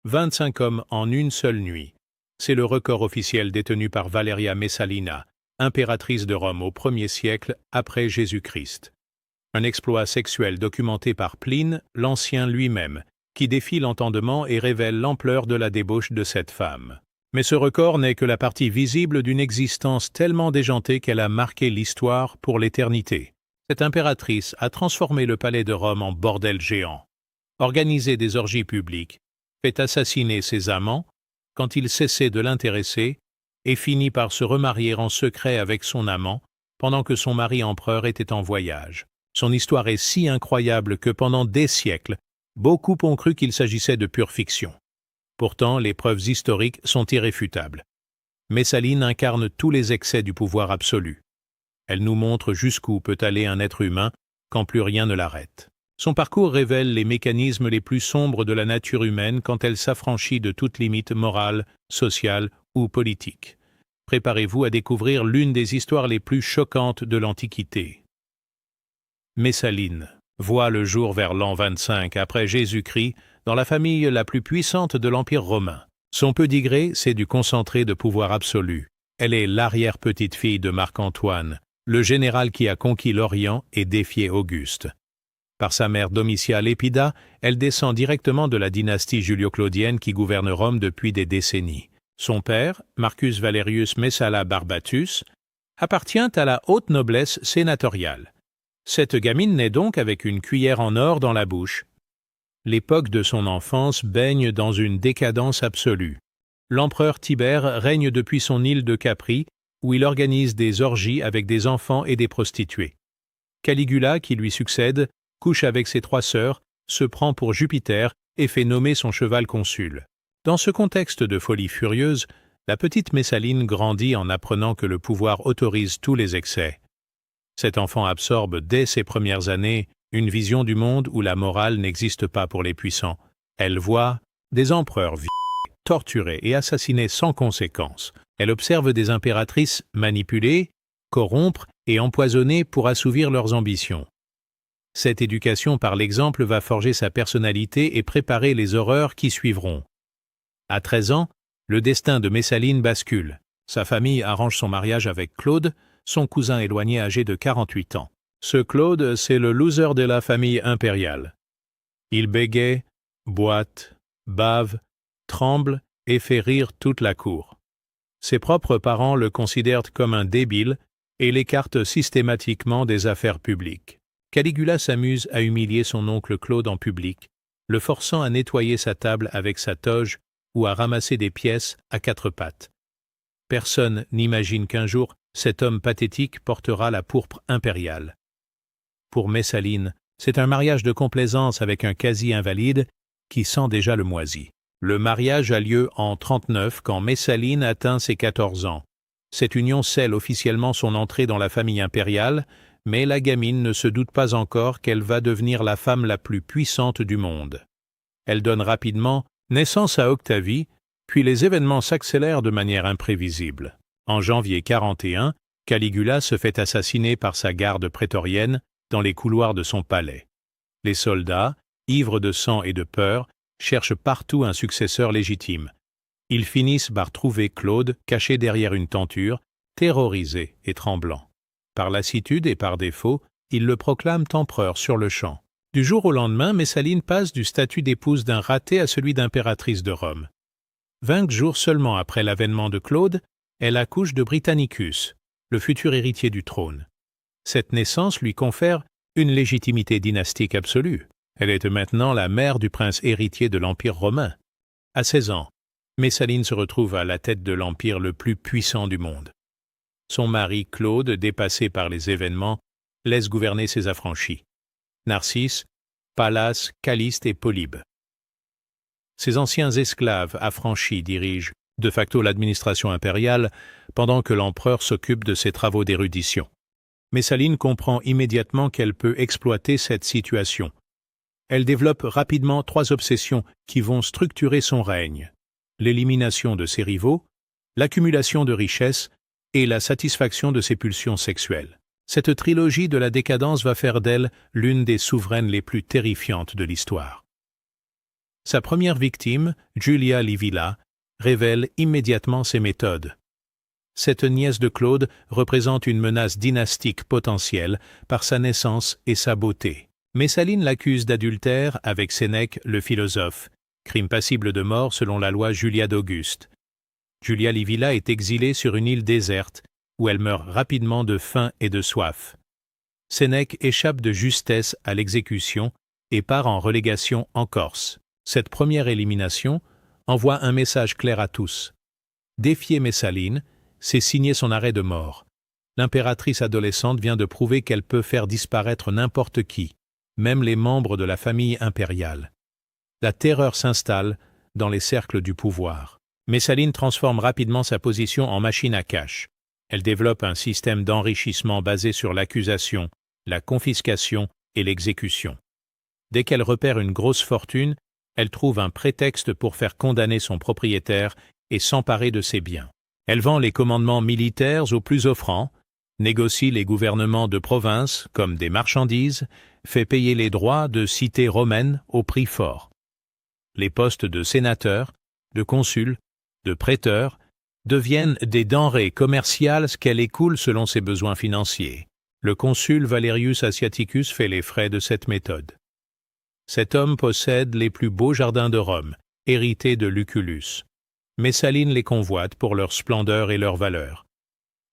25 hommes en une seule nuit. C'est le record officiel détenu par Valeria Messalina, impératrice de Rome au 1er siècle après Jésus-Christ. Un exploit sexuel documenté par Pline, l'Ancien lui-même, qui défie l'entendement et révèle l'ampleur de la débauche de cette femme. Mais ce record n'est que la partie visible d'une existence tellement déjantée qu'elle a marqué l'histoire pour l'éternité. Cette impératrice a transformé le palais de Rome en bordel géant, organisé des orgies publiques, fait assassiner ses amants quand ils cessaient de l'intéresser et finit par se remarier en secret avec son amant pendant que son mari empereur était en voyage. Son histoire est si incroyable que pendant des siècles, beaucoup ont cru qu'il s'agissait de pure fiction. Pourtant, les preuves historiques sont irréfutables. Messaline incarne tous les excès du pouvoir absolu. Elle nous montre jusqu'où peut aller un être humain quand plus rien ne l'arrête. Son parcours révèle les mécanismes les plus sombres de la nature humaine quand elle s'affranchit de toute limite morale, sociale ou politique. Préparez-vous à découvrir l'une des histoires les plus choquantes de l'Antiquité. Messaline voit le jour vers l'an 25 après Jésus-Christ dans la famille la plus puissante de l'Empire romain. Son pédigré, c'est du concentré de pouvoir absolu. Elle est l'arrière-petite-fille de Marc-Antoine, le général qui a conquis l'Orient et défié Auguste. Par sa mère Domitiale Épida, elle descend directement de la dynastie julio-claudienne qui gouverne Rome depuis des décennies. Son père, Marcus Valerius Messala Barbatus, appartient à la haute noblesse sénatoriale. Cette gamine naît donc avec une cuillère en or dans la bouche. L'époque de son enfance baigne dans une décadence absolue. L'empereur Tibère règne depuis son île de Capri, où il organise des orgies avec des enfants et des prostituées. Caligula, qui lui succède, couche avec ses 3 sœurs, se prend pour Jupiter et fait nommer son cheval consul. Dans ce contexte de folie furieuse, la petite Messaline grandit en apprenant que le pouvoir autorise tous les excès. Cet enfant absorbe dès ses premières années une vision du monde où la morale n'existe pas pour les puissants. Elle voit des empereurs violés, torturés et assassinés sans conséquence. Elle observe des impératrices manipulées, corrompre et empoisonner pour assouvir leurs ambitions. Cette éducation par l'exemple va forger sa personnalité et préparer les horreurs qui suivront. À 13 ans, le destin de Messaline bascule. Sa famille arrange son mariage avec Claude, son cousin éloigné âgé de 48 ans. Ce Claude, c'est le loser de la famille impériale. Il bégaie, boite, bave, tremble et fait rire toute la cour. Ses propres parents le considèrent comme un débile et l'écartent systématiquement des affaires publiques. Caligula s'amuse à humilier son oncle Claude en public, le forçant à nettoyer sa table avec sa toge ou à ramasser des pièces à 4 pattes. Personne n'imagine qu'un jour, cet homme pathétique portera la pourpre impériale. Pour Messaline, c'est un mariage de complaisance avec un quasi-invalide qui sent déjà le moisi. Le mariage a lieu en 39 quand Messaline atteint ses 14 ans. Cette union scelle officiellement son entrée dans la famille impériale, mais la gamine ne se doute pas encore qu'elle va devenir la femme la plus puissante du monde. Elle donne rapidement naissance à Octavie, puis les événements s'accélèrent de manière imprévisible. En janvier 41, Caligula se fait assassiner par sa garde prétorienne dans les couloirs de son palais. Les soldats, ivres de sang et de peur, cherchent partout un successeur légitime. Ils finissent par trouver Claude caché derrière une tenture, terrorisé et tremblant. Par lassitude et par défaut, ils le proclament empereur sur le champ. Du jour au lendemain, Messaline passe du statut d'épouse d'un raté à celui d'impératrice de Rome. 20 jours seulement après l'avènement de Claude, elle accouche de Britannicus, le futur héritier du trône. Cette naissance lui confère une légitimité dynastique absolue. Elle est maintenant la mère du prince héritier de l'Empire romain. À 16 ans, Messaline se retrouve à la tête de l'empire le plus puissant du monde. Son mari Claude, dépassé par les événements, laisse gouverner ses affranchis. Narcisse, Pallas, Calliste et Polybe. Ces anciens esclaves affranchis dirigent de facto l'administration impériale pendant que l'empereur s'occupe de ses travaux d'érudition. Messaline comprend immédiatement qu'elle peut exploiter cette situation. Elle développe rapidement 3 obsessions qui vont structurer son règne: l'élimination de ses rivaux, l'accumulation de richesses et la satisfaction de ses pulsions sexuelles. Cette trilogie de la décadence va faire d'elle l'une des souveraines les plus terrifiantes de l'histoire. Sa première victime, Julia Livilla, révèle immédiatement ses méthodes. Cette nièce de Claude représente une menace dynastique potentielle par sa naissance et sa beauté. Messaline l'accuse d'adultère avec Sénèque le philosophe, crime passible de mort selon la loi Julia d'Auguste. Julia Livilla est exilée sur une île déserte, où elle meurt rapidement de faim et de soif. Sénèque échappe de justesse à l'exécution et part en relégation en Corse. Cette première élimination envoie un message clair à tous. Défier Messaline, c'est signer son arrêt de mort. L'impératrice adolescente vient de prouver qu'elle peut faire disparaître n'importe qui, même les membres de la famille impériale. La terreur s'installe dans les cercles du pouvoir. Messaline transforme rapidement sa position en machine à cash. Elle développe un système d'enrichissement basé sur l'accusation, la confiscation et l'exécution. Dès qu'elle repère une grosse fortune, elle trouve un prétexte pour faire condamner son propriétaire et s'emparer de ses biens. Elle vend les commandements militaires aux plus offrants, négocie les gouvernements de province comme des marchandises, fait payer les droits de cités romaines au prix fort. Les postes de sénateur, de consul, de prêteur deviennent des denrées commerciales qu'elle écoule selon ses besoins financiers. Le consul Valerius Asiaticus fait les frais de cette méthode. Cet homme possède les plus beaux jardins de Rome, hérités de Lucullus. Messaline les convoite pour leur splendeur et leur valeur.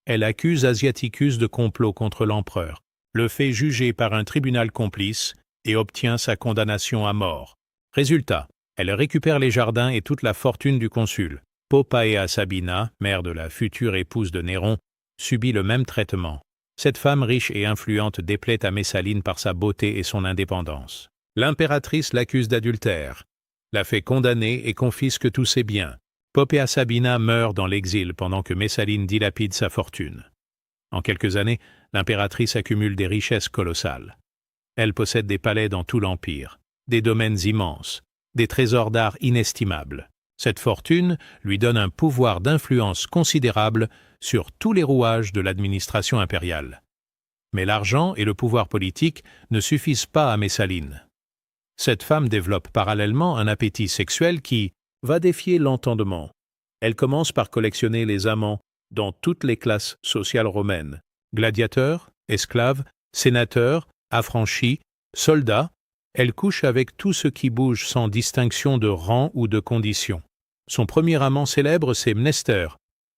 Elle accuse Asiaticus de complot contre l'empereur, le fait juger par un tribunal complice et obtient sa condamnation à mort. Résultat, elle récupère les jardins et toute la fortune du consul. Poppaea Sabina, mère de la future épouse de Néron, subit le même traitement. Cette femme riche et influente déplaît à Messaline par sa beauté et son indépendance. L'impératrice l'accuse d'adultère, la fait condamner et confisque tous ses biens. Poppaea Sabina meurt dans l'exil pendant que Messaline dilapide sa fortune. En quelques années, l'impératrice accumule des richesses colossales. Elle possède des palais dans tout l'Empire, des domaines immenses, des trésors d'art inestimables. Cette fortune lui donne un pouvoir d'influence considérable sur tous les rouages de l'administration impériale. Mais l'argent et le pouvoir politique ne suffisent pas à Messaline. Cette femme développe parallèlement un appétit sexuel qui va défier l'entendement. Elle commence par collectionner les amants dans toutes les classes sociales romaines. Gladiateurs, esclaves, sénateurs, affranchis, soldats, elle couche avec tout ce qui bouge sans distinction de rang ou de condition. Son premier amant célèbre, c'est Mnester,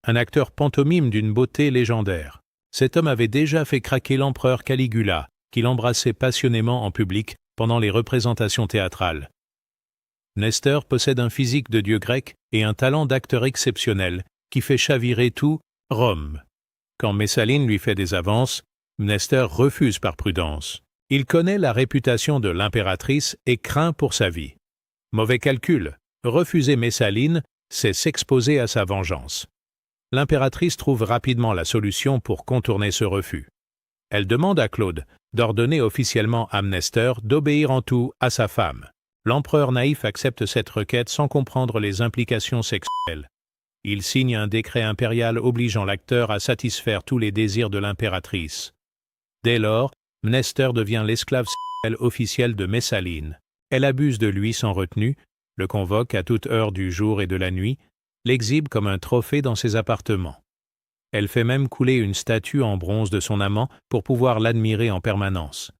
un acteur pantomime d'une beauté légendaire. Cet homme avait déjà fait craquer l'empereur Caligula, qu'il embrassait passionnément en public pendant les représentations théâtrales. Mnester possède un physique de dieu grec et un talent d'acteur exceptionnel qui fait chavirer tout Rome. Quand Messaline lui fait des avances, Mnester refuse par prudence. Il connaît la réputation de l'impératrice et craint pour sa vie. Mauvais calcul, refuser Messaline, c'est s'exposer à sa vengeance. L'impératrice trouve rapidement la solution pour contourner ce refus. Elle demande à Claude d'ordonner officiellement à Mnester d'obéir en tout à sa femme. L'empereur naïf accepte cette requête sans comprendre les implications sexuelles. Il signe un décret impérial obligeant l'acteur à satisfaire tous les désirs de l'impératrice. Dès lors, Mnester devient l'esclave sexuel officiel de Messaline. Elle abuse de lui sans retenue, le convoque à toute heure du jour et de la nuit, l'exhibe comme un trophée dans ses appartements. Elle fait même couler une statue en bronze de son amant pour pouvoir l'admirer en permanence.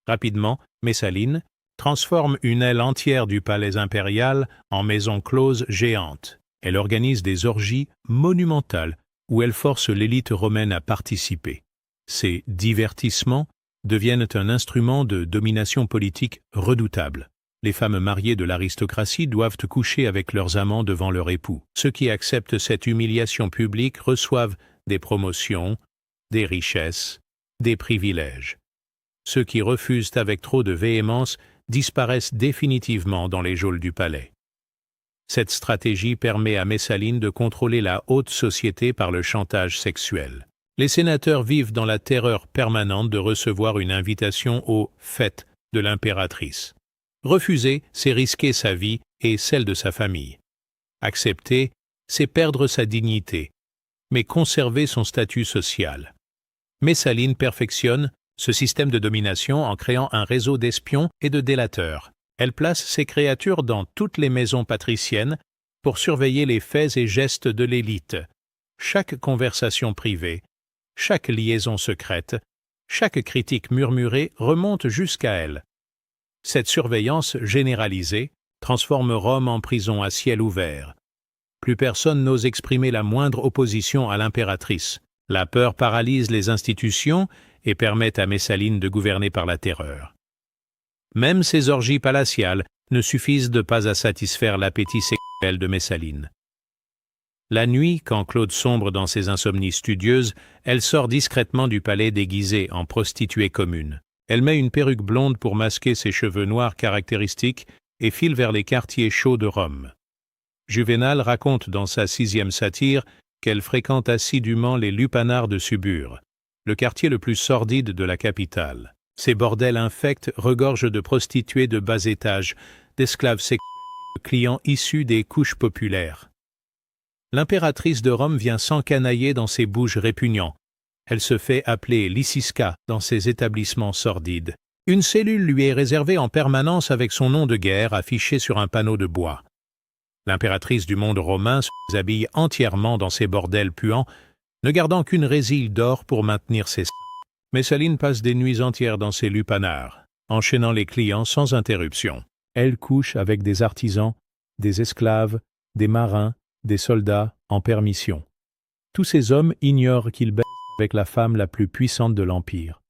Rapidement, Messaline transforme une aile entière du palais impérial en maison close géante. Elle organise des orgies monumentales où elle force l'élite romaine à participer. Ces divertissements deviennent un instrument de domination politique redoutable. Les femmes mariées de l'aristocratie doivent coucher avec leurs amants devant leur époux. Ceux qui acceptent cette humiliation publique reçoivent des promotions, des richesses, des privilèges. Ceux qui refusent avec trop de véhémence disparaissent définitivement dans les geôles du palais. Cette stratégie permet à Messaline de contrôler la haute société par le chantage sexuel. Les sénateurs vivent dans la terreur permanente de recevoir une invitation aux fêtes de l'impératrice. Refuser, c'est risquer sa vie et celle de sa famille. Accepter, c'est perdre sa dignité, mais conserver son statut social. Messaline perfectionne ce système de domination en créant un réseau d'espions et de délateurs. Elle place ces créatures dans toutes les maisons patriciennes pour surveiller les faits et gestes de l'élite, chaque conversation privée, chaque liaison secrète, chaque critique murmurée remonte jusqu'à elle. Cette surveillance généralisée transforme Rome en prison à ciel ouvert. Plus personne n'ose exprimer la moindre opposition à l'impératrice. La peur paralyse les institutions et permet à Messaline de gouverner par la terreur. Même ces orgies palatiales ne suffisent pas à satisfaire l'appétit sexuel de Messaline. La nuit, quand Claude sombre dans ses insomnies studieuses, elle sort discrètement du palais déguisée en prostituée commune. Elle met une perruque blonde pour masquer ses cheveux noirs caractéristiques et file vers les quartiers chauds de Rome. Juvénal raconte dans sa 6e satire qu'elle fréquente assidûment les lupanars de Subure, le quartier le plus sordide de la capitale. Ces bordels infects regorgent de prostituées de bas étage, d'esclaves sexuels et de clients issus des couches populaires. L'impératrice de Rome vient s'encanailler dans ces bouges répugnants. Elle se fait appeler Lysiska dans ses établissements sordides. Une cellule lui est réservée en permanence avec son nom de guerre affiché sur un panneau de bois. L'impératrice du monde romain se déshabille entièrement dans ces bordels puants, ne gardant qu'une résille d'or pour maintenir ses seins. Messaline passe des nuits entières dans ses lupanars, enchaînant les clients sans interruption. Elle couche avec des artisans, des esclaves, des marins, des soldats en permission. Tous ces hommes ignorent qu'ils baissent avec la femme la plus puissante de l'Empire.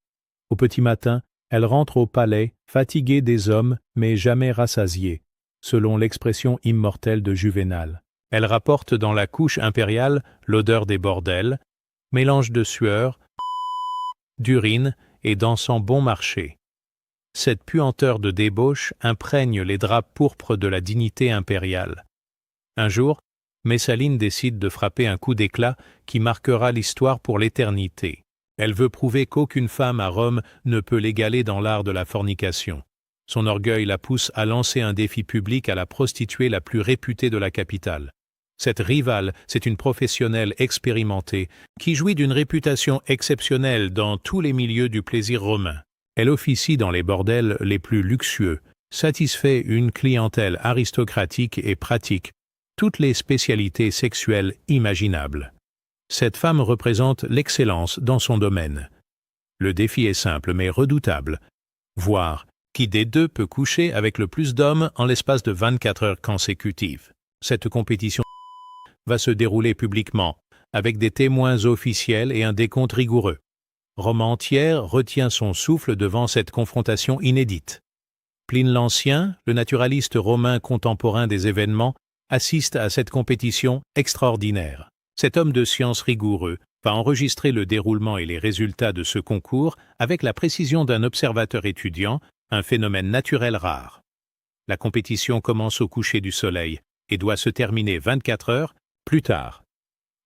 Au petit matin, elle rentre au palais, fatiguée des hommes, mais jamais rassasiée, selon l'expression immortelle de Juvénal. Elle rapporte dans la couche impériale l'odeur des bordels, mélange de sueur, d'urine et d'encens bon marché. Cette puanteur de débauche imprègne les draps pourpres de la dignité impériale. Un jour, Messaline décide de frapper un coup d'éclat qui marquera l'histoire pour l'éternité. Elle veut prouver qu'aucune femme à Rome ne peut l'égaler dans l'art de la fornication. Son orgueil la pousse à lancer un défi public à la prostituée la plus réputée de la capitale. Cette rivale, c'est une professionnelle expérimentée qui jouit d'une réputation exceptionnelle dans tous les milieux du plaisir romain. Elle officie dans les bordels les plus luxueux, satisfait une clientèle aristocratique et pratique toutes les spécialités sexuelles imaginables. Cette femme représente l'excellence dans son domaine. Le défi est simple mais redoutable. Voir qui des deux peut coucher avec le plus d'hommes en l'espace de 24 heures consécutives. Cette compétition va se dérouler publiquement, avec des témoins officiels et un décompte rigoureux. Rome entière retient son souffle devant cette confrontation inédite. Pline l'Ancien, le naturaliste romain contemporain des événements, assiste à cette compétition extraordinaire. Cet homme de science rigoureux va enregistrer le déroulement et les résultats de ce concours avec la précision d'un observateur étudiant, un phénomène naturel rare. La compétition commence au coucher du soleil et doit se terminer 24 heures plus tard.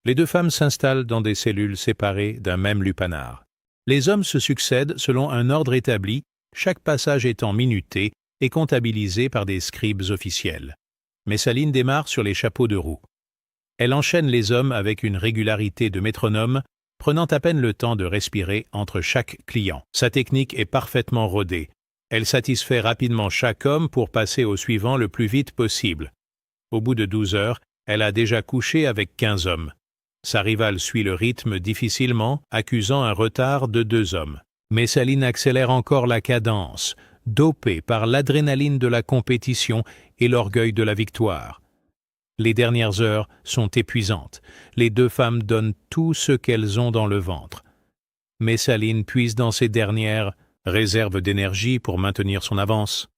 Les deux femmes s'installent dans des cellules séparées d'un même lupanar. Les hommes se succèdent selon un ordre établi, chaque passage étant minuté et comptabilisé par des scribes officiels. Messaline démarre sur les chapeaux de roue. Elle enchaîne les hommes avec une régularité de métronome, prenant à peine le temps de respirer entre chaque client. Sa technique est parfaitement rodée. Elle satisfait rapidement chaque homme pour passer au suivant le plus vite possible. Au bout de 12 heures, elle a déjà couché avec 15 hommes. Sa rivale suit le rythme difficilement, accusant un retard de 2 hommes. Messaline accélère encore la cadence, dopée par l'adrénaline de la compétition et l'orgueil de la victoire. Les dernières heures sont épuisantes. Les deux femmes donnent tout ce qu'elles ont dans le ventre. Messaline puise dans ces dernières réserves d'énergie pour maintenir son avance.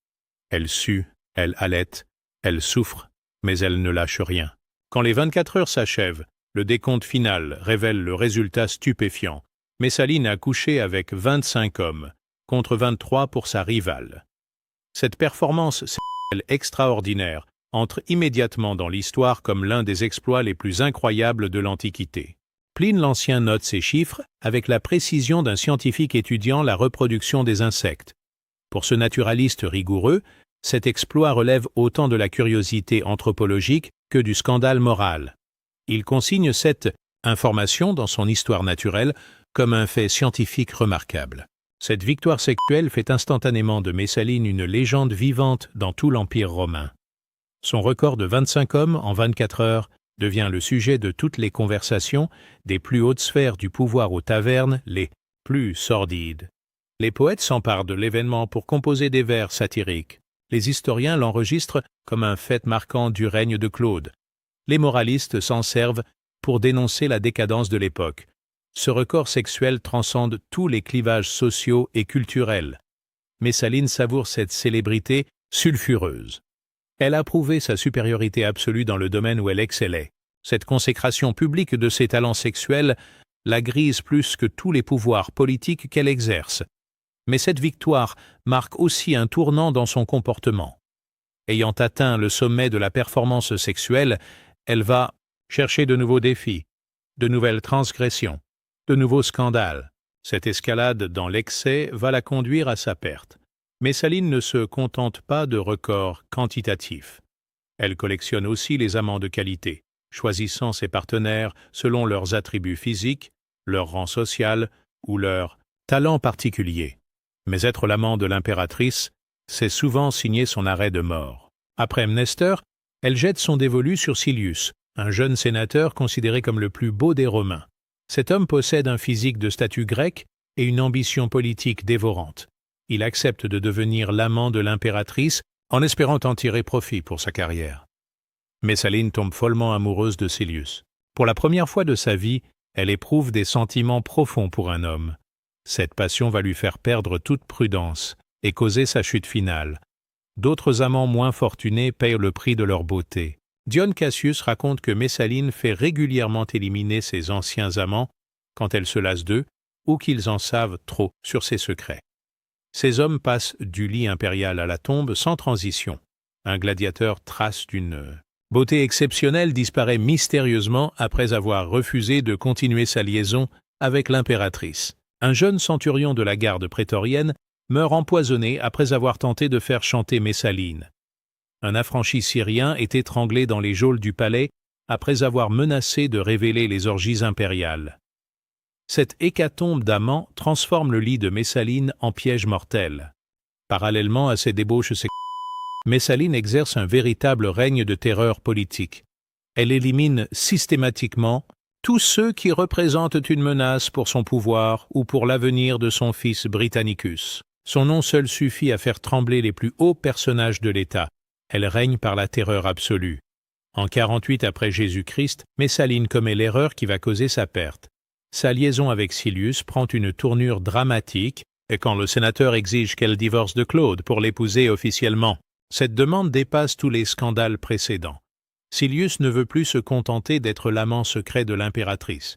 Elle sue, elle halète, elle souffre, mais elle ne lâche rien. Quand les 24 heures s'achèvent, le décompte final révèle le résultat stupéfiant. Messaline a couché avec 25 hommes, contre 23 pour sa rivale. Cette performance sexuelle extraordinaire entre immédiatement dans l'histoire comme l'un des exploits les plus incroyables de l'Antiquité. Pline l'Ancien note ces chiffres avec la précision d'un scientifique étudiant la reproduction des insectes. Pour ce naturaliste rigoureux, cet exploit relève autant de la curiosité anthropologique que du scandale moral. Il consigne cette information dans son histoire naturelle comme un fait scientifique remarquable. Cette victoire sexuelle fait instantanément de Messaline une légende vivante dans tout l'Empire romain. Son record de 25 hommes en 24 heures devient le sujet de toutes les conversations, des plus hautes sphères du pouvoir aux tavernes, les plus sordides. Les poètes s'emparent de l'événement pour composer des vers satiriques. Les historiens l'enregistrent comme un fait marquant du règne de Claude. Les moralistes s'en servent pour dénoncer la décadence de l'époque. Ce record sexuel transcende tous les clivages sociaux et culturels. Messaline savoure cette célébrité sulfureuse. Elle a prouvé sa supériorité absolue dans le domaine où elle excellait. Cette consécration publique de ses talents sexuels la grise plus que tous les pouvoirs politiques qu'elle exerce. Mais cette victoire marque aussi un tournant dans son comportement. Ayant atteint le sommet de la performance sexuelle, elle va chercher de nouveaux défis, de nouvelles transgressions, de nouveaux scandales. Cette escalade dans l'excès va la conduire à sa perte. Messaline ne se contente pas de records quantitatifs. Elle collectionne aussi les amants de qualité, choisissant ses partenaires selon leurs attributs physiques, leur rang social ou leur talent particulier. Mais être l'amant de l'impératrice, c'est souvent signer son arrêt de mort. Après Mnestor, elle jette son dévolu sur Silius, un jeune sénateur considéré comme le plus beau des Romains. Cet homme possède un physique de statut grec et une ambition politique dévorante. Il accepte de devenir l'amant de l'impératrice en espérant en tirer profit pour sa carrière. Messaline tombe follement amoureuse de Silius. Pour la première fois de sa vie, elle éprouve des sentiments profonds pour un homme. Cette passion va lui faire perdre toute prudence et causer sa chute finale. D'autres amants moins fortunés payent le prix de leur beauté. Dion Cassius raconte que Messaline fait régulièrement éliminer ses anciens amants quand elle se lasse d'eux ou qu'ils en savent trop sur ses secrets. Ces hommes passent du lit impérial à la tombe sans transition. Un gladiateur trace d'une beauté exceptionnelle disparaît mystérieusement après avoir refusé de continuer sa liaison avec l'impératrice. Un jeune centurion de la garde prétorienne meurt empoisonné après avoir tenté de faire chanter Messaline. Un affranchi syrien est étranglé dans les geôles du palais après avoir menacé de révéler les orgies impériales. Cette hécatombe d'amants transforme le lit de Messaline en piège mortel. Parallèlement à ces débauches sexuelles, Messaline exerce un véritable règne de terreur politique. Elle élimine systématiquement tous ceux qui représentent une menace pour son pouvoir ou pour l'avenir de son fils Britannicus. Son nom seul suffit à faire trembler les plus hauts personnages de l'État. Elle règne par la terreur absolue. En 48 après Jésus-Christ, Messaline commet l'erreur qui va causer sa perte. Sa liaison avec Silius prend une tournure dramatique, et quand le sénateur exige qu'elle divorce de Claude pour l'épouser officiellement, cette demande dépasse tous les scandales précédents. Silius ne veut plus se contenter d'être l'amant secret de l'impératrice.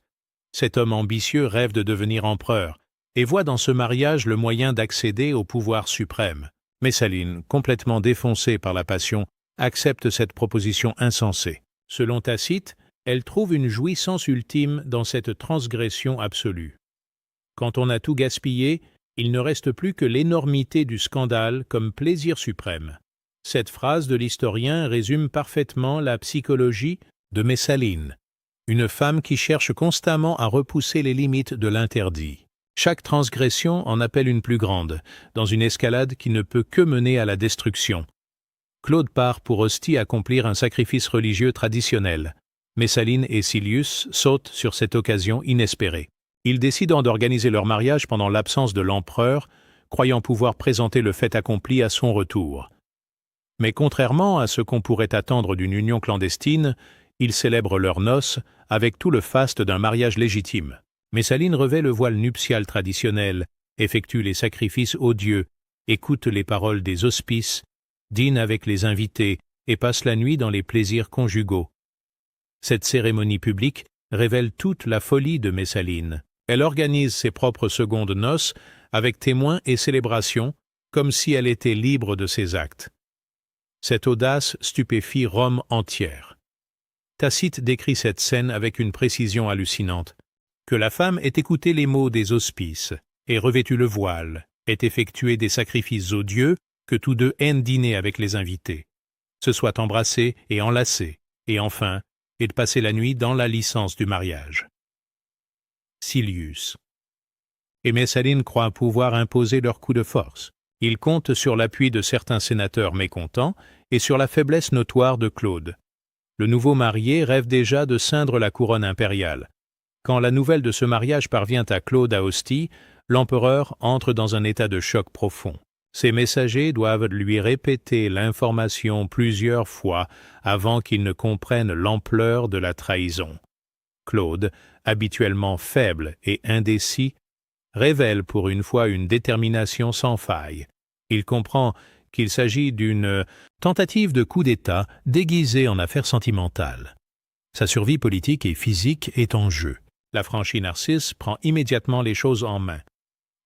Cet homme ambitieux rêve de devenir empereur et voit dans ce mariage le moyen d'accéder au pouvoir suprême. Messaline, complètement défoncée par la passion, accepte cette proposition insensée. Selon Tacite, elle trouve une jouissance ultime dans cette transgression absolue. Quand on a tout gaspillé, il ne reste plus que l'énormité du scandale comme plaisir suprême. Cette phrase de l'historien résume parfaitement la psychologie de Messaline, une femme qui cherche constamment à repousser les limites de l'interdit. Chaque transgression en appelle une plus grande, dans une escalade qui ne peut que mener à la destruction. Claude part pour Ostie accomplir un sacrifice religieux traditionnel. Messaline et Silius sautent sur cette occasion inespérée. Ils décident d'organiser leur mariage pendant l'absence de l'empereur, croyant pouvoir présenter le fait accompli à son retour. Mais contrairement à ce qu'on pourrait attendre d'une union clandestine, ils célèbrent leurs noces avec tout le faste d'un mariage légitime. Messaline revêt le voile nuptial traditionnel, effectue les sacrifices aux dieux, écoute les paroles des hospices, dîne avec les invités et passe la nuit dans les plaisirs conjugaux. Cette cérémonie publique révèle toute la folie de Messaline. Elle organise ses propres secondes noces avec témoins et célébrations, comme si elle était libre de ses actes. Cette audace stupéfie Rome entière. Tacite décrit cette scène avec une précision hallucinante. Que la femme ait écouté les mots des hospices, ait revêtu le voile, ait effectué des sacrifices aux dieux, que tous deux aient dîné avec les invités, se soient embrassés et enlacés, et enfin, aient passé la nuit dans la licence du mariage. Silius. et Messaline croit pouvoir imposer leur coup de force. Il compte sur l'appui de certains sénateurs mécontents et sur la faiblesse notoire de Claude. Le nouveau marié rêve déjà de ceindre la couronne impériale. Quand la nouvelle de ce mariage parvient à Claude à Ostie, l'empereur entre dans un état de choc profond. Ses messagers doivent lui répéter l'information plusieurs fois avant qu'il ne comprenne l'ampleur de la trahison. Claude, habituellement faible et indécis, révèle pour une fois une détermination sans faille. Il comprend qu'il s'agit d'une tentative de coup d'État déguisée en affaire sentimentale. Sa survie politique et physique est en jeu. L'affranchi Narcisse prend immédiatement les choses en main.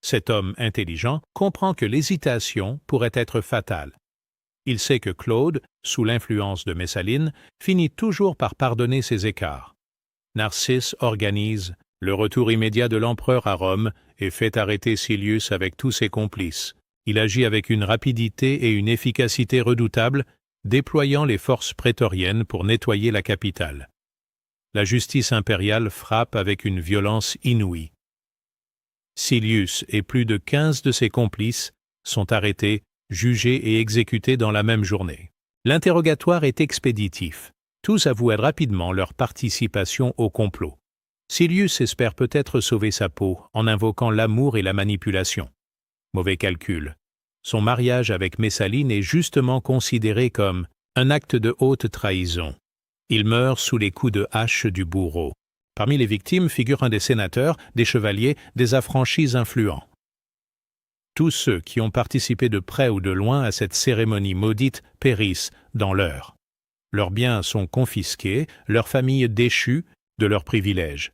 Cet homme intelligent comprend que l'hésitation pourrait être fatale. Il sait que Claude, sous l'influence de Messaline, finit toujours par pardonner ses écarts. Narcisse organise le retour immédiat de l'empereur à Rome et fait arrêter Silius avec tous ses complices. Il agit avec une rapidité et une efficacité redoutables, déployant les forces prétoriennes pour nettoyer la capitale. La justice impériale frappe avec une violence inouïe. Silius et plus de 15 de ses complices sont arrêtés, jugés et exécutés dans la même journée. L'interrogatoire est expéditif. Tous avouent rapidement leur participation au complot. Silius espère peut-être sauver sa peau en invoquant l'amour et la manipulation. Mauvais calcul. Son mariage avec Messaline est justement considéré comme un acte de haute trahison. Il meurt sous les coups de hache du bourreau. Parmi les victimes figure un des sénateurs, des chevaliers, des affranchis influents. Tous ceux qui ont participé de près ou de loin à cette cérémonie maudite périssent dans l'heure. Leurs biens sont confisqués, leurs familles déchues de leurs privilèges.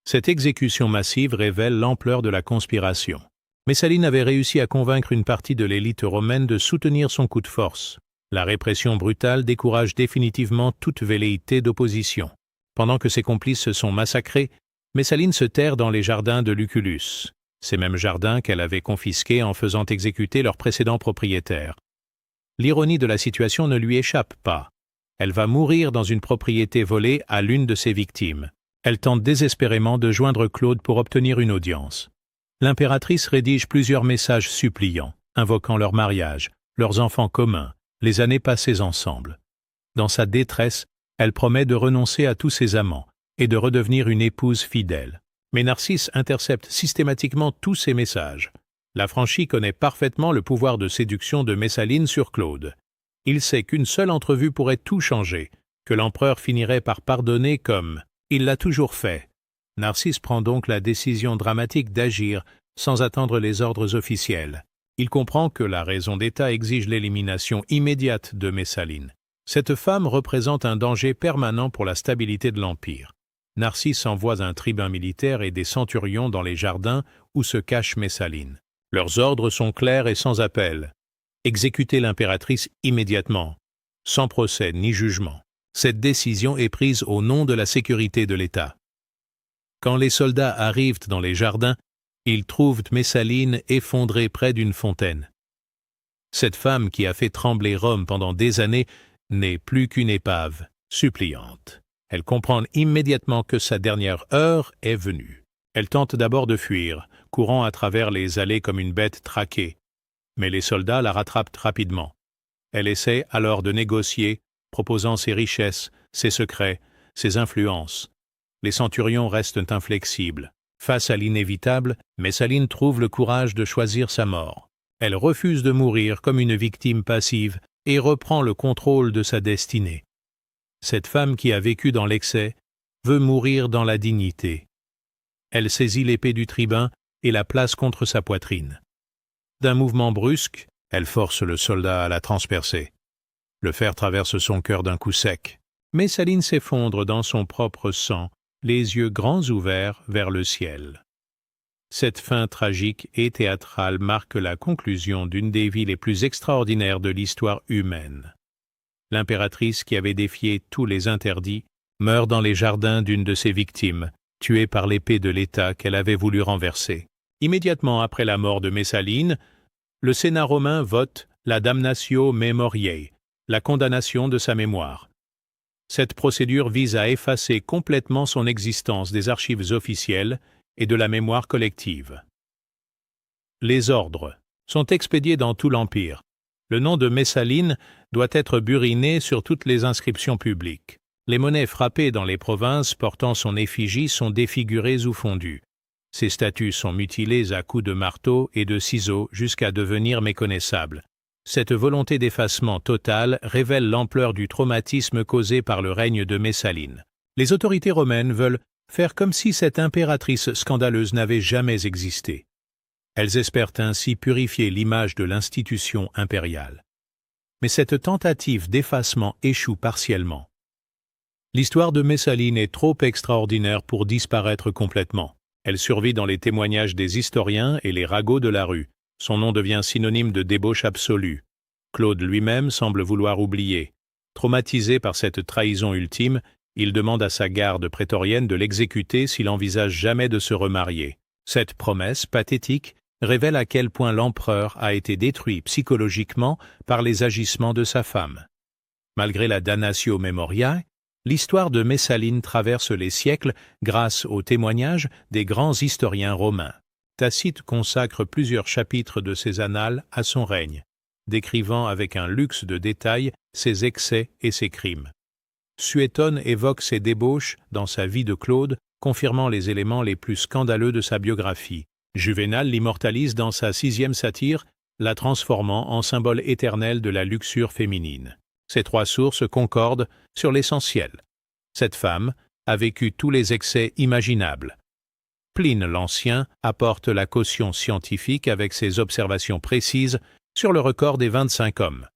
Cette exécution massive révèle l'ampleur de la conspiration. Messaline avait réussi à convaincre une partie de l'élite romaine de soutenir son coup de force. La répression brutale décourage définitivement toute velléité d'opposition. Pendant que ses complices se sont massacrés, Messaline se terre dans les jardins de Lucullus, ces mêmes jardins qu'elle avait confisqués en faisant exécuter leurs précédents propriétaires. L'ironie de la situation ne lui échappe pas. Elle va mourir dans une propriété volée à l'une de ses victimes. Elle tente désespérément de joindre Claude pour obtenir une audience. L'impératrice rédige plusieurs messages suppliants, invoquant leur mariage, leurs enfants communs, les années passées ensemble. Dans sa détresse, elle promet de renoncer à tous ses amants et de redevenir une épouse fidèle. Mais Narcisse intercepte systématiquement tous ces messages. L'affranchi connaît parfaitement le pouvoir de séduction de Messaline sur Claude. Il sait qu'une seule entrevue pourrait tout changer, que l'empereur finirait par pardonner comme il l'a toujours fait. Narcisse prend donc la décision dramatique d'agir sans attendre les ordres officiels. Il comprend que la raison d'État exige l'élimination immédiate de Messaline. Cette femme représente un danger permanent pour la stabilité de l'Empire. Narcisse envoie un tribun militaire et des centurions dans les jardins où se cache Messaline. Leurs ordres sont clairs et sans appel. Exécuter l'impératrice immédiatement, sans procès ni jugement. Cette décision est prise au nom de la sécurité de l'État. Quand les soldats arrivent dans les jardins, ils trouvent Messaline effondrée près d'une fontaine. Cette femme qui a fait trembler Rome pendant des années n'est plus qu'une épave, suppliante. Elle comprend immédiatement que sa dernière heure est venue. Elle tente d'abord de fuir, courant à travers les allées comme une bête traquée. Mais les soldats la rattrapent rapidement. Elle essaie alors de négocier, proposant ses richesses, ses secrets, ses influences. Les centurions restent inflexibles. Face à l'inévitable, Messaline trouve le courage de choisir sa mort. Elle refuse de mourir comme une victime passive et reprend le contrôle de sa destinée. Cette femme qui a vécu dans l'excès veut mourir dans la dignité. Elle saisit l'épée du tribun et la place contre sa poitrine. D'un mouvement brusque, elle force le soldat à la transpercer. Le fer traverse son cœur d'un coup sec. Messaline s'effondre dans son propre sang, les yeux grands ouverts vers le ciel. Cette fin tragique et théâtrale marque la conclusion d'une des vies les plus extraordinaires de l'histoire humaine. L'impératrice qui avait défié tous les interdits meurt dans les jardins d'une de ses victimes, tuée par l'épée de l'État qu'elle avait voulu renverser. Immédiatement après la mort de Messaline, le Sénat romain vote la damnatio memoriae, la condamnation de sa mémoire. Cette procédure vise à effacer complètement son existence des archives officielles et de la mémoire collective. Les ordres sont expédiés dans tout l'Empire. Le nom de Messaline doit être buriné sur toutes les inscriptions publiques. Les monnaies frappées dans les provinces portant son effigie sont défigurées ou fondues. Ses statues sont mutilées à coups de marteau et de ciseaux jusqu'à devenir méconnaissables. Cette volonté d'effacement total révèle l'ampleur du traumatisme causé par le règne de Messaline. Les autorités romaines veulent faire comme si cette impératrice scandaleuse n'avait jamais existé. Elles espèrent ainsi purifier l'image de l'institution impériale. Mais cette tentative d'effacement échoue partiellement. L'histoire de Messaline est trop extraordinaire pour disparaître complètement. Elle survit dans les témoignages des historiens et les ragots de la rue. Son nom devient synonyme de débauche absolue. Claude lui-même semble vouloir oublier. Traumatisé par cette trahison ultime, il demande à sa garde prétorienne de l'exécuter s'il envisage jamais de se remarier. Cette promesse pathétique révèle à quel point l'empereur a été détruit psychologiquement par les agissements de sa femme. Malgré la damnatio memoriae, l'histoire de Messaline traverse les siècles grâce aux témoignages des grands historiens romains. Tacite consacre plusieurs chapitres de ses annales à son règne, décrivant avec un luxe de détails ses excès et ses crimes. Suétone évoque ses débauches dans sa vie de Claude, confirmant les éléments les plus scandaleux de sa biographie. Juvénal l'immortalise dans sa 6e satire, la transformant en symbole éternel de la luxure féminine. Ces 3 sources concordent sur l'essentiel. Cette femme a vécu tous les excès imaginables. Pline l'Ancien apporte la caution scientifique avec ses observations précises sur le record des 25 hommes.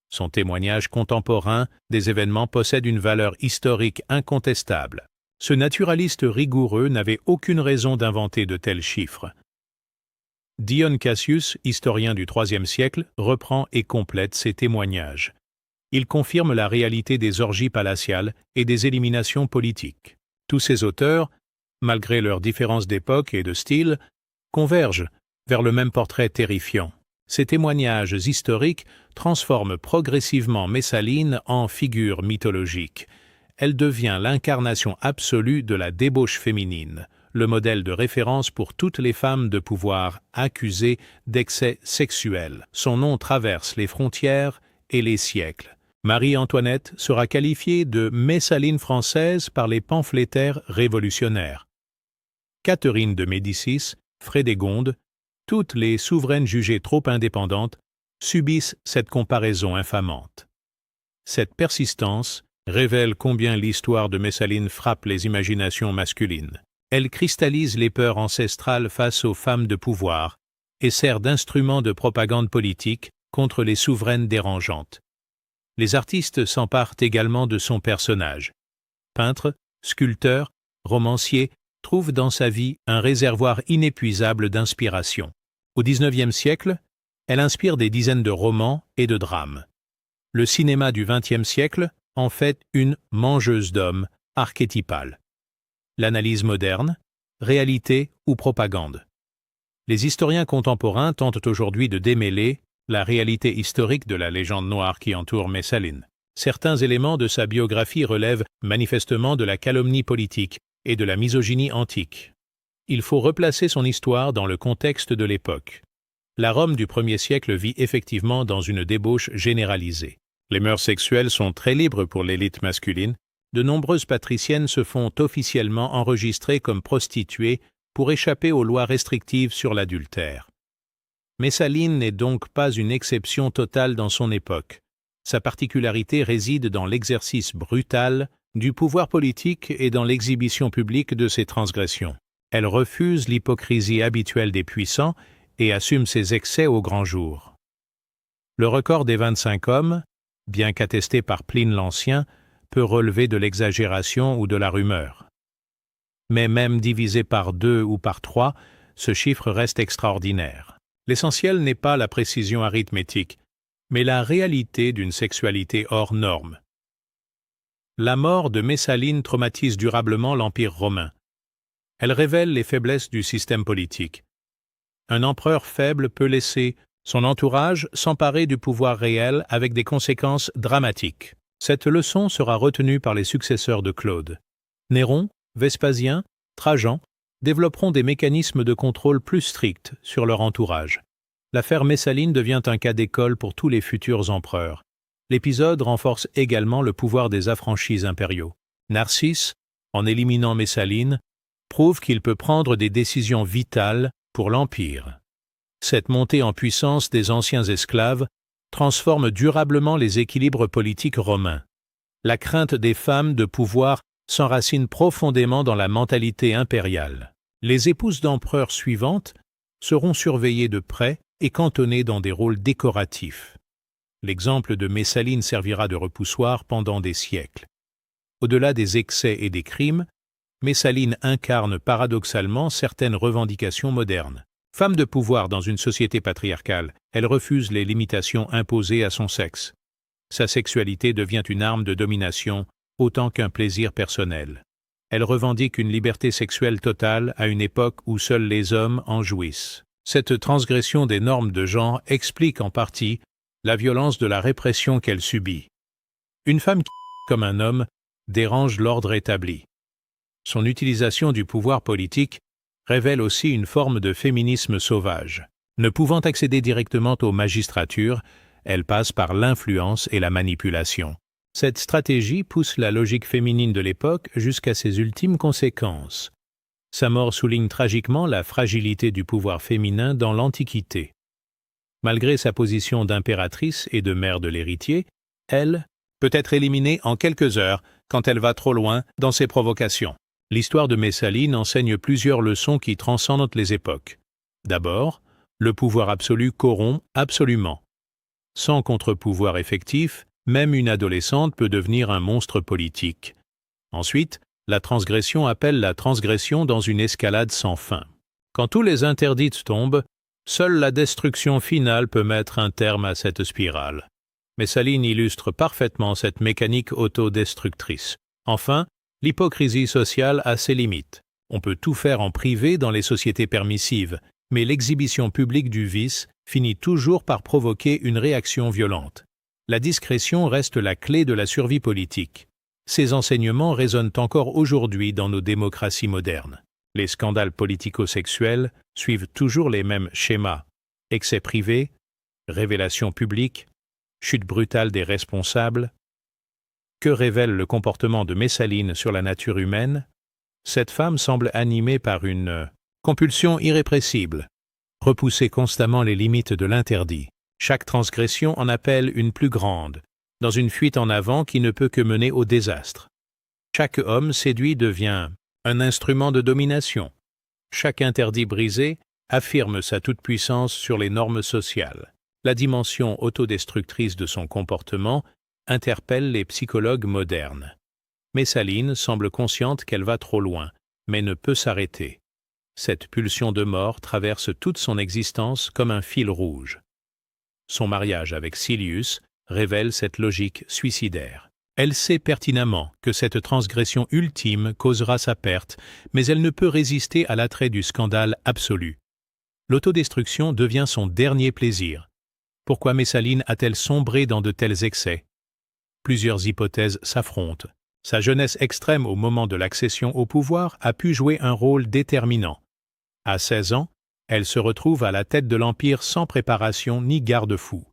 Son témoignage contemporain des événements possède une valeur historique incontestable. Ce naturaliste rigoureux n'avait aucune raison d'inventer de tels chiffres. Dion Cassius, historien du IIIe siècle, reprend et complète ces témoignages. Il confirme la réalité des orgies palatiales et des éliminations politiques. Tous ces auteurs, malgré leurs différences d'époque et de style, convergent vers le même portrait terrifiant. Ces témoignages historiques transforment progressivement Messaline en figure mythologique. Elle devient l'incarnation absolue de la débauche féminine, le modèle de référence pour toutes les femmes de pouvoir accusées d'excès sexuels. Son nom traverse les frontières et les siècles. Marie-Antoinette sera qualifiée de Messaline française par les pamphlétaires révolutionnaires. Catherine de Médicis, Frédégonde, toutes les souveraines jugées trop indépendantes subissent cette comparaison infamante. Cette persistance révèle combien l'histoire de Messaline frappe les imaginations masculines. Elle cristallise les peurs ancestrales face aux femmes de pouvoir et sert d'instrument de propagande politique contre les souveraines dérangeantes. Les artistes s'emparent également de son personnage. Peintres, sculpteurs, romanciers trouvent dans sa vie un réservoir inépuisable d'inspiration. Au XIXe siècle, elle inspire des dizaines de romans et de drames. Le cinéma du XXe siècle en fait une mangeuse d'hommes archétypale. L'analyse moderne, réalité ou propagande. Les historiens contemporains tentent aujourd'hui de démêler la réalité historique de la légende noire qui entoure Messaline. Certains éléments de sa biographie relèvent manifestement de la calomnie politique et de la misogynie antique. Il faut replacer son histoire dans le contexte de l'époque. La Rome du 1er siècle vit effectivement dans une débauche généralisée. Les mœurs sexuelles sont très libres pour l'élite masculine. De nombreuses patriciennes se font officiellement enregistrer comme prostituées pour échapper aux lois restrictives sur l'adultère. Messaline n'est donc pas une exception totale dans son époque. Sa particularité réside dans l'exercice brutal du pouvoir politique et dans l'exhibition publique de ses transgressions. Elle refuse l'hypocrisie habituelle des puissants et assume ses excès au grand jour. Le record des 25 hommes, bien qu'attesté par Pline l'Ancien, peut relever de l'exagération ou de la rumeur. Mais même divisé par 2 ou par 3, ce chiffre reste extraordinaire. L'essentiel n'est pas la précision arithmétique, mais la réalité d'une sexualité hors norme. La mort de Messaline traumatise durablement l'Empire romain. Elle révèle les faiblesses du système politique. Un empereur faible peut laisser son entourage s'emparer du pouvoir réel avec des conséquences dramatiques. Cette leçon sera retenue par les successeurs de Claude. Néron, Vespasien, Trajan développeront des mécanismes de contrôle plus stricts sur leur entourage. L'affaire Messaline devient un cas d'école pour tous les futurs empereurs. L'épisode renforce également le pouvoir des affranchis impériaux. Narcisse, en éliminant Messaline, prouve qu'il peut prendre des décisions vitales pour l'Empire. Cette montée en puissance des anciens esclaves transforme durablement les équilibres politiques romains. La crainte des femmes de pouvoir s'enracine profondément dans la mentalité impériale. Les épouses d'empereurs suivantes seront surveillées de près et cantonnées dans des rôles décoratifs. L'exemple de Messaline servira de repoussoir pendant des siècles. Au-delà des excès et des crimes, Messaline incarne paradoxalement certaines revendications modernes. Femme de pouvoir dans une société patriarcale, elle refuse les limitations imposées à son sexe. Sa sexualité devient une arme de domination autant qu'un plaisir personnel. Elle revendique une liberté sexuelle totale à une époque où seuls les hommes en jouissent. Cette transgression des normes de genre explique en partie la violence de la répression qu'elle subit. Une femme qui, comme un homme, dérange l'ordre établi. Son utilisation du pouvoir politique révèle aussi une forme de féminisme sauvage. Ne pouvant accéder directement aux magistratures, elle passe par l'influence et la manipulation. Cette stratégie pousse la logique féminine de l'époque jusqu'à ses ultimes conséquences. Sa mort souligne tragiquement la fragilité du pouvoir féminin dans l'Antiquité. Malgré sa position d'impératrice et de mère de l'héritier, elle peut être éliminée en quelques heures quand elle va trop loin dans ses provocations. L'histoire de Messaline enseigne plusieurs leçons qui transcendent les époques. D'abord, le pouvoir absolu corrompt absolument. Sans contre-pouvoir effectif, même une adolescente peut devenir un monstre politique. Ensuite, la transgression appelle la transgression dans une escalade sans fin. Quand tous les interdits tombent, seule la destruction finale peut mettre un terme à cette spirale. Messaline illustre parfaitement cette mécanique autodestructrice. Enfin, l'hypocrisie sociale a ses limites. On peut tout faire en privé dans les sociétés permissives, mais l'exhibition publique du vice finit toujours par provoquer une réaction violente. La discrétion reste la clé de la survie politique. Ces enseignements résonnent encore aujourd'hui dans nos démocraties modernes. Les scandales politico-sexuels suivent toujours les mêmes schémas. Excès privés, révélations publiques, chute brutale des responsables. Que révèle le comportement de Messaline sur la nature humaine? Cette femme semble animée par une compulsion irrépressible, repousser constamment les limites de l'interdit. Chaque transgression en appelle une plus grande, dans une fuite en avant qui ne peut que mener au désastre. Chaque homme séduit devient un instrument de domination. Chaque interdit brisé affirme sa toute-puissance sur les normes sociales. La dimension autodestructrice de son comportement interpelle les psychologues modernes. Messaline semble consciente qu'elle va trop loin, mais ne peut s'arrêter. Cette pulsion de mort traverse toute son existence comme un fil rouge. Son mariage avec Silius révèle cette logique suicidaire. Elle sait pertinemment que cette transgression ultime causera sa perte, mais elle ne peut résister à l'attrait du scandale absolu. L'autodestruction devient son dernier plaisir. Pourquoi Messaline a-t-elle sombré dans de tels excès? Plusieurs hypothèses s'affrontent. Sa jeunesse extrême au moment de l'accession au pouvoir a pu jouer un rôle déterminant. À 16 ans, elle se retrouve à la tête de l'Empire sans préparation ni garde-fou.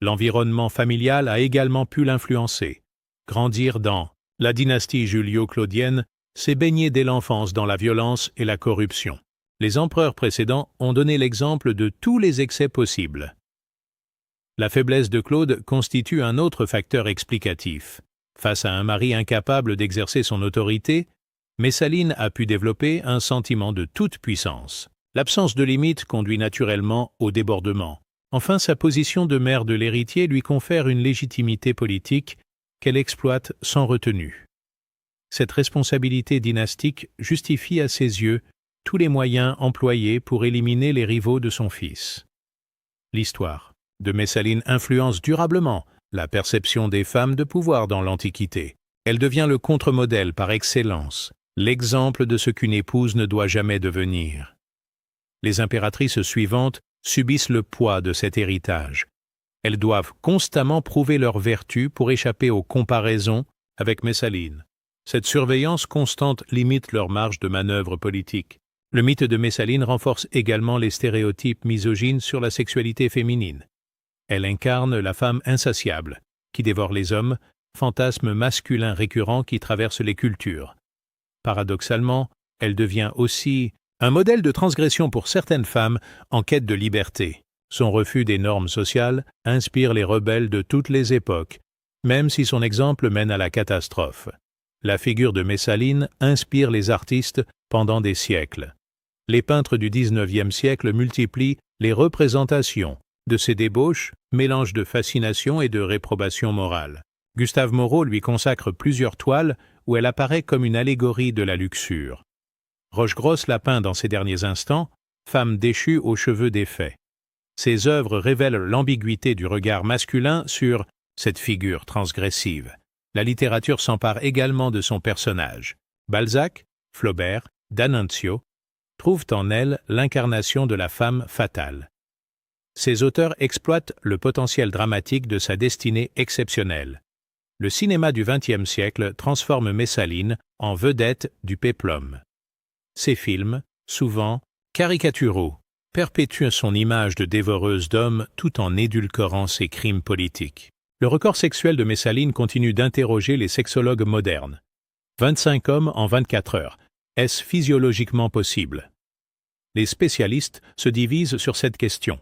L'environnement familial a également pu l'influencer. Grandir dans la dynastie julio-claudienne, c'est baigner dès l'enfance dans la violence et la corruption. Les empereurs précédents ont donné l'exemple de tous les excès possibles. La faiblesse de Claude constitue un autre facteur explicatif. Face à un mari incapable d'exercer son autorité, Messaline a pu développer un sentiment de toute puissance. L'absence de limite conduit naturellement au débordement. Enfin, sa position de mère de l'héritier lui confère une légitimité politique qu'elle exploite sans retenue. Cette responsabilité dynastique justifie à ses yeux tous les moyens employés pour éliminer les rivaux de son fils. L'histoire de Messaline influence durablement la perception des femmes de pouvoir dans l'Antiquité. Elle devient le contre-modèle par excellence, l'exemple de ce qu'une épouse ne doit jamais devenir. Les impératrices suivantes subissent le poids de cet héritage. Elles doivent constamment prouver leur vertu pour échapper aux comparaisons avec Messaline. Cette surveillance constante limite leur marge de manœuvre politique. Le mythe de Messaline renforce également les stéréotypes misogynes sur la sexualité féminine. Elle incarne la femme insatiable, qui dévore les hommes, fantasme masculin récurrent qui traverse les cultures. Paradoxalement, elle devient aussi un modèle de transgression pour certaines femmes en quête de liberté. Son refus des normes sociales inspire les rebelles de toutes les époques, même si son exemple mène à la catastrophe. La figure de Messaline inspire les artistes pendant des siècles. Les peintres du XIXe siècle multiplient les représentations de ces débauches, mélange de fascination et de réprobation morale. Gustave Moreau lui consacre plusieurs toiles où elle apparaît comme une allégorie de la luxure. Rochegrosse la peint dans ses derniers instants, femme déchue aux cheveux défaits. Ses œuvres révèlent l'ambiguïté du regard masculin sur cette figure transgressive. La littérature s'empare également de son personnage. Balzac, Flaubert, D'Annunzio trouvent en elle l'incarnation de la femme fatale. Ces auteurs exploitent le potentiel dramatique de sa destinée exceptionnelle. Le cinéma du XXe siècle transforme Messaline en vedette du péplum. Ses films, souvent caricaturaux, perpétuent son image de dévoreuse d'hommes tout en édulcorant ses crimes politiques. Le record sexuel de Messaline continue d'interroger les sexologues modernes. 25 hommes en 24 heures. Est-ce physiologiquement possible? Les spécialistes se divisent sur cette question.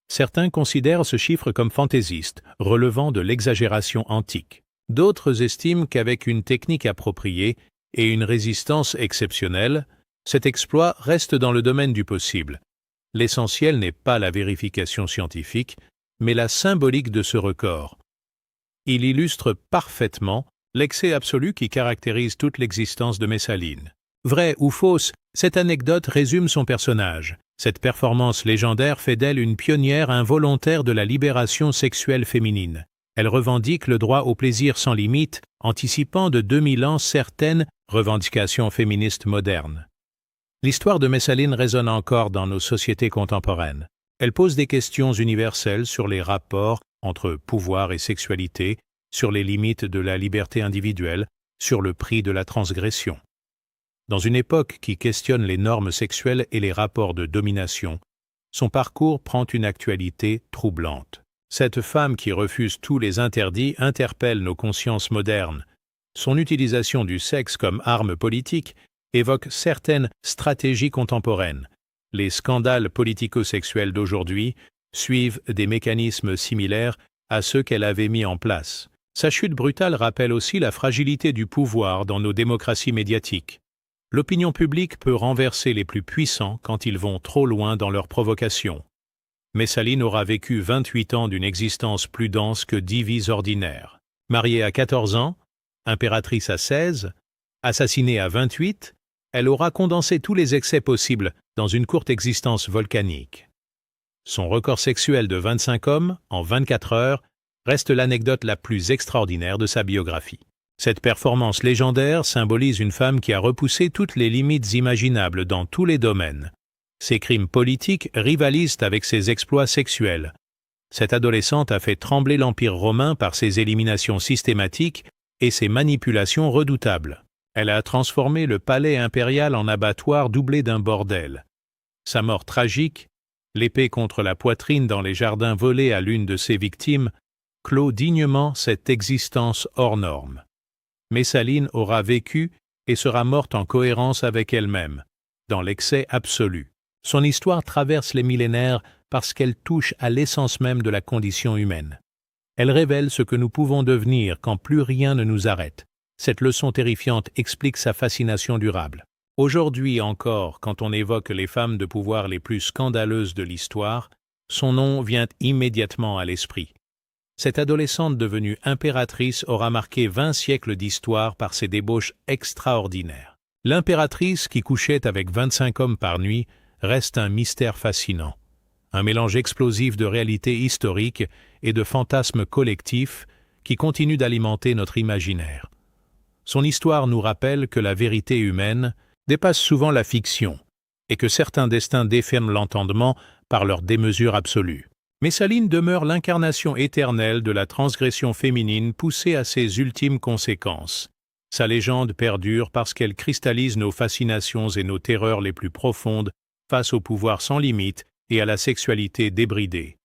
Certains considèrent ce chiffre comme fantaisiste, relevant de l'exagération antique. D'autres estiment qu'avec une technique appropriée et une résistance exceptionnelle, cet exploit reste dans le domaine du possible. L'essentiel n'est pas la vérification scientifique, mais la symbolique de ce record. Il illustre parfaitement l'excès absolu qui caractérise toute l'existence de Messaline. Vraie ou fausse, cette anecdote résume son personnage. Cette performance légendaire fait d'elle une pionnière involontaire de la libération sexuelle féminine. Elle revendique le droit au plaisir sans limite, anticipant de 2000 ans certaines revendications féministes modernes. L'histoire de Messaline résonne encore dans nos sociétés contemporaines. Elle pose des questions universelles sur les rapports entre pouvoir et sexualité, sur les limites de la liberté individuelle, sur le prix de la transgression. Dans une époque qui questionne les normes sexuelles et les rapports de domination, son parcours prend une actualité troublante. Cette femme qui refuse tous les interdits interpelle nos consciences modernes. Son utilisation du sexe comme arme politique évoque certaines stratégies contemporaines. Les scandales politico-sexuels d'aujourd'hui suivent des mécanismes similaires à ceux qu'elle avait mis en place. Sa chute brutale rappelle aussi la fragilité du pouvoir dans nos démocraties médiatiques. L'opinion publique peut renverser les plus puissants quand ils vont trop loin dans leurs provocations. Messaline aura vécu 28 ans d'une existence plus dense que 10 vies ordinaires. Mariée à 14 ans, impératrice à 16, assassinée à 28, elle aura condensé tous les excès possibles dans une courte existence volcanique. Son record sexuel de 25 hommes en 24 heures reste l'anecdote la plus extraordinaire de sa biographie. Cette performance légendaire symbolise une femme qui a repoussé toutes les limites imaginables dans tous les domaines. Ses crimes politiques rivalisent avec ses exploits sexuels. Cette adolescente a fait trembler l'Empire romain par ses éliminations systématiques et ses manipulations redoutables. Elle a transformé le palais impérial en abattoir doublé d'un bordel. Sa mort tragique, l'épée contre la poitrine dans les jardins volés à l'une de ses victimes, clôt dignement cette existence hors norme. Messaline aura vécu et sera morte en cohérence avec elle-même, dans l'excès absolu. Son histoire traverse les millénaires parce qu'elle touche à l'essence même de la condition humaine. Elle révèle ce que nous pouvons devenir quand plus rien ne nous arrête. Cette leçon terrifiante explique sa fascination durable. Aujourd'hui encore, quand on évoque les femmes de pouvoir les plus scandaleuses de l'histoire, son nom vient immédiatement à l'esprit. Cette adolescente devenue impératrice aura marqué 20 siècles d'histoire par ses débauches extraordinaires. L'impératrice qui couchait avec 25 hommes par nuit reste un mystère fascinant. Un mélange explosif de réalité historique et de fantasmes collectifs qui continue d'alimenter notre imaginaire. Son histoire nous rappelle que la vérité humaine dépasse souvent la fiction et que certains destins déferment l'entendement par leur démesure absolue. Messaline demeure l'incarnation éternelle de la transgression féminine poussée à ses ultimes conséquences. Sa légende perdure parce qu'elle cristallise nos fascinations et nos terreurs les plus profondes face au pouvoir sans limite et à la sexualité débridée.